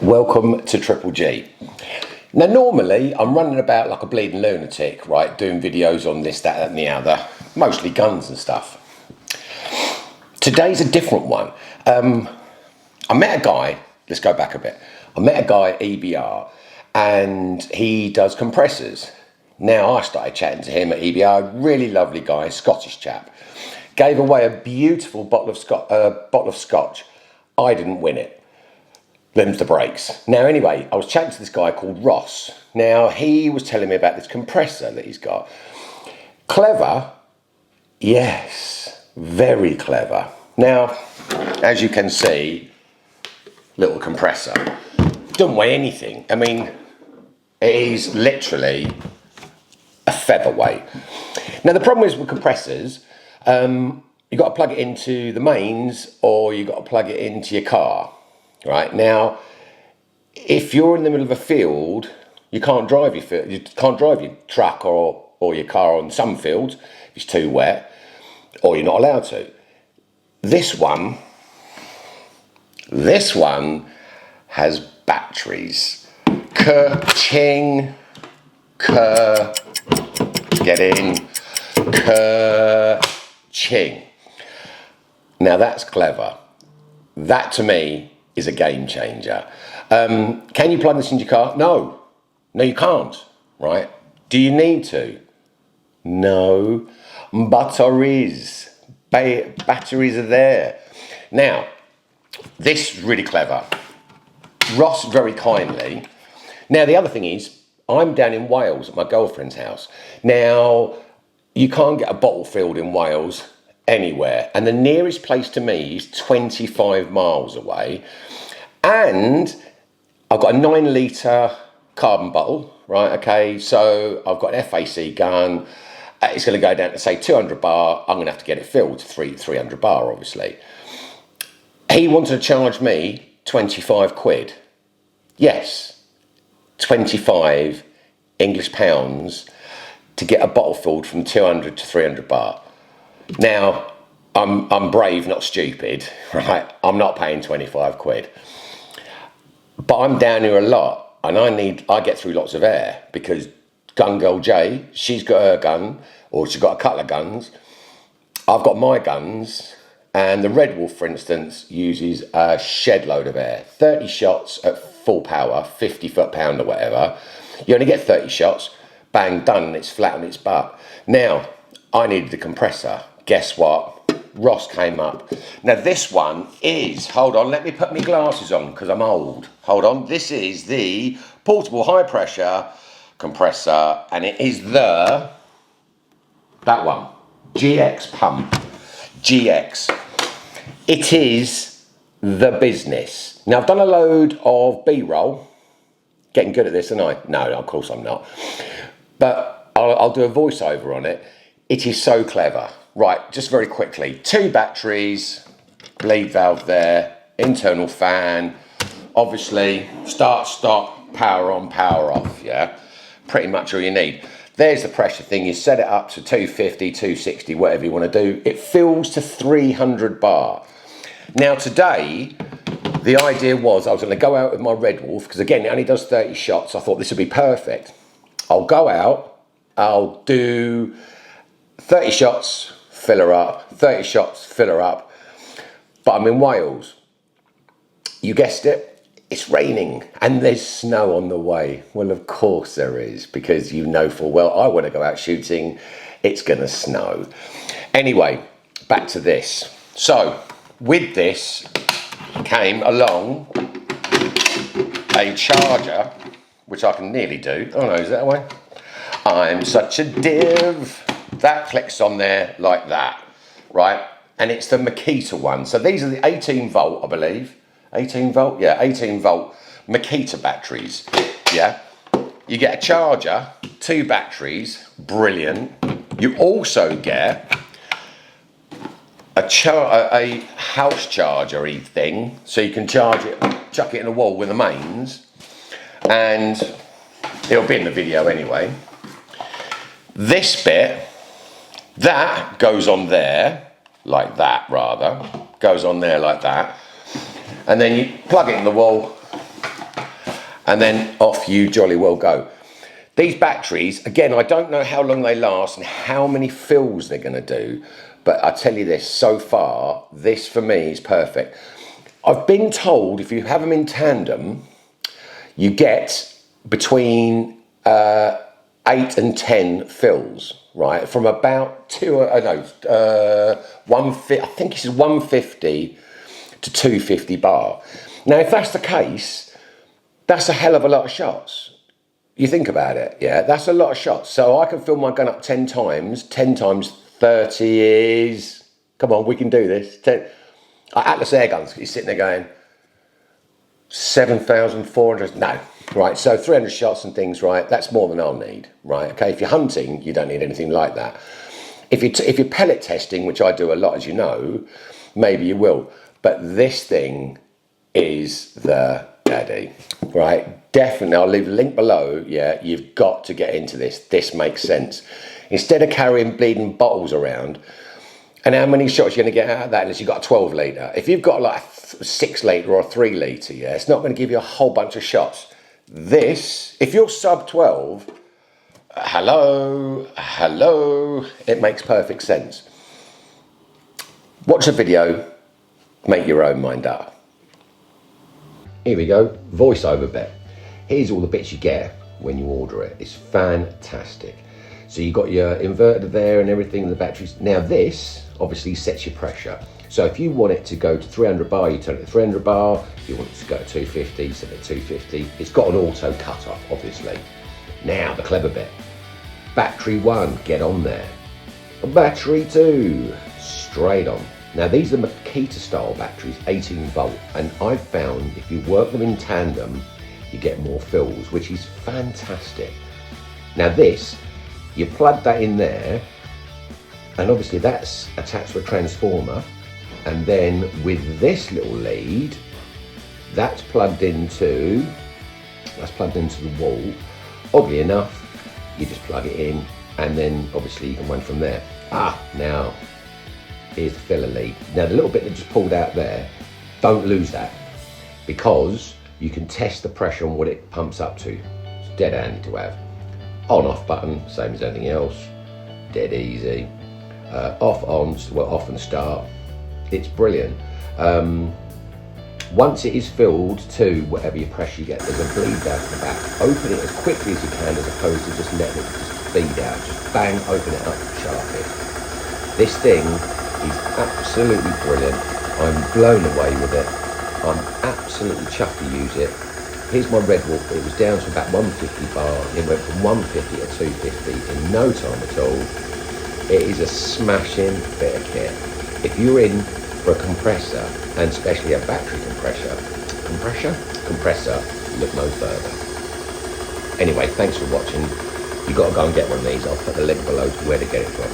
Welcome to Triple G. Now normally I'm running about like a bleeding lunatic, right, doing videos on this, that and the other, mostly guns and stuff. Today's a different one. I met a guy, let's go back a bit. I met a guy at EBR and he does compressors. Now I started chatting to him at EBR, really lovely guy, Scottish chap. Gave away a beautiful bottle of scotch. I didn't win it. Them's the breaks. Now anyway, I was chatting to this guy called Ross. Now he was telling me about this compressor that he's got. Clever? Yes, very clever. Now, as you can see, little compressor. Doesn't weigh anything. I mean, it is literally a featherweight. Now the problem is with compressors, you've got to plug it into the mains or you've got to plug it into your car. Right now, if you're in the middle of a field, you can't drive your truck or your car on some fields if it's too wet, or you're not allowed to. This one has batteries. Ka-ching, get in, ka-ching. Now that's clever. That to me is a game changer. Can you plug this into your car? No, you can't, right? Do you need to? No, batteries are there. Now, this is really clever. Ross very kindly. Now, the other thing is, I'm down in Wales at my girlfriend's house. Now, you can't get a bottle filled in Wales anywhere, and the nearest place to me is 25 miles away, and I've got a 9 litre carbon bottle, right? Okay, so I've got an FAC gun. It's going to go down to say 200 bar. I'm going to have to get it filled to 300 bar, obviously. He wanted to charge me 25 quid. Yes, 25 English pounds to get a bottle filled from 200 to 300 bar. Now, I'm brave, not stupid, right? I'm not paying 25 quid. But I'm down here a lot, and I get through lots of air because Gun Girl Jay, she's got her gun, or she's got a couple of guns. I've got my guns, and the Red Wolf, for instance, uses a shed load of air. 30 shots at full power, 50 foot-pound or whatever. You only get 30 shots, bang, done, and it's flat on its butt. Now, I needed a compressor. Guess what? Ross came up. Now this one is, hold on, let me put my glasses on because I'm old. Hold on, this is the portable high pressure compressor, and it is that one, GX pump, GX. It is the business. Now I've done a load of B-roll, getting good at this, and no, of course I'm not, but I'll do a voiceover on it. It is so clever. Right, just very quickly, 2 batteries, bleed valve there, internal fan, obviously start, stop, power on, power off, yeah? Pretty much all you need. There's the pressure thing, you set it up to 250, 260, whatever you want to do. It fills to 300 bar. Now today, the idea was I was going to go out with my Red Wolf, because again, it only does 30 shots. I thought this would be perfect. I'll go out, I'll do 30 shots, fill her up, 30 shots, fill her up. But I'm in Wales. You guessed it, it's raining and there's snow on the way. Well, of course there is, because you know full well I want to go out shooting, it's going to snow. Anyway, back to this. So, with this came along a charger, which I can nearly do. Oh no, is that way? I'm such a div. That clicks on there like that, right? And it's the Makita one. So these are the 18 volt, I believe. 18 volt? Yeah, 18 volt Makita batteries, yeah? You get a charger, 2 batteries, brilliant. You also get a house charger-y thing, so you can charge it, chuck it in the wall with the mains, and it'll be in the video anyway. This bit, that goes on there, like that rather, goes on there like that, and then you plug it in the wall, and then off you jolly well go. These batteries, again, I don't know how long they last and how many fills they're going to do, but I tell you this, so far, this for me is perfect. I've been told if you have them in tandem, you get between 8 and 10 fills, right? From about 150 to 250 bar. Now, if that's the case, that's a hell of a lot of shots. You think about it, yeah, that's a lot of shots. So I can fill my gun up 10 times. 10 times 30 is, come on, we can do this. 10. Atlas Airguns, he's sitting there going, 7,400, no, right, so 300 shots and things, right, that's more than I'll need, right, okay, if you're hunting, you don't need anything like that. If you're pellet testing, which I do a lot, as you know, maybe you will, but this thing is the daddy, right, definitely, I'll leave a link below, yeah, you've got to get into this makes sense. Instead of carrying bleeding bottles around, and how many shots you're going to get out of that unless you've got a 12 litre? If you've got like a 6 litre or a 3 litre, yeah, it's not going to give you a whole bunch of shots. This, if you're sub 12, hello, it makes perfect sense. Watch the video, make your own mind up. Here we go, voiceover bit. Here's all the bits you get when you order it. It's fantastic. So you've got your inverter there and everything, the batteries. Now this obviously sets your pressure. So if you want it to go to 300 bar, you turn it to 300 bar. If you want it to go to 250, set it to 250. It's got an auto cut off, obviously. Now the clever bit. Battery 1, get on there. Battery 2, straight on. Now these are Makita style batteries, 18 volt. And I've found if you work them in tandem, you get more fills, which is fantastic. Now this, you plug that in there, and obviously that's attached to a transformer, and then with this little lead, that's plugged into the wall. Oddly enough, you just plug it in, and then obviously you can run from there. Now, here's the filler lead. Now the little bit that just pulled out there, don't lose that, because you can test the pressure on what it pumps up to. It's dead handy to have. On-off button, same as anything else, dead easy. Off and start, it's brilliant. Once it is filled to whatever your pressure you get, there's a bleed down to the back. Open it as quickly as you can, as opposed to just letting it just feed out. Just bang, open it up sharply. This thing is absolutely brilliant. I'm blown away with it. I'm absolutely chuffed to use it. Here's my Red Wolf, it was down to about 150 bar, it went from 150 to 250 in no time at all. It is a smashing bit of kit. If you're in for a compressor, and especially a battery compressor, look no further. Anyway, thanks for watching. You've got to go and get one of these. I'll put the link below to where to get it from.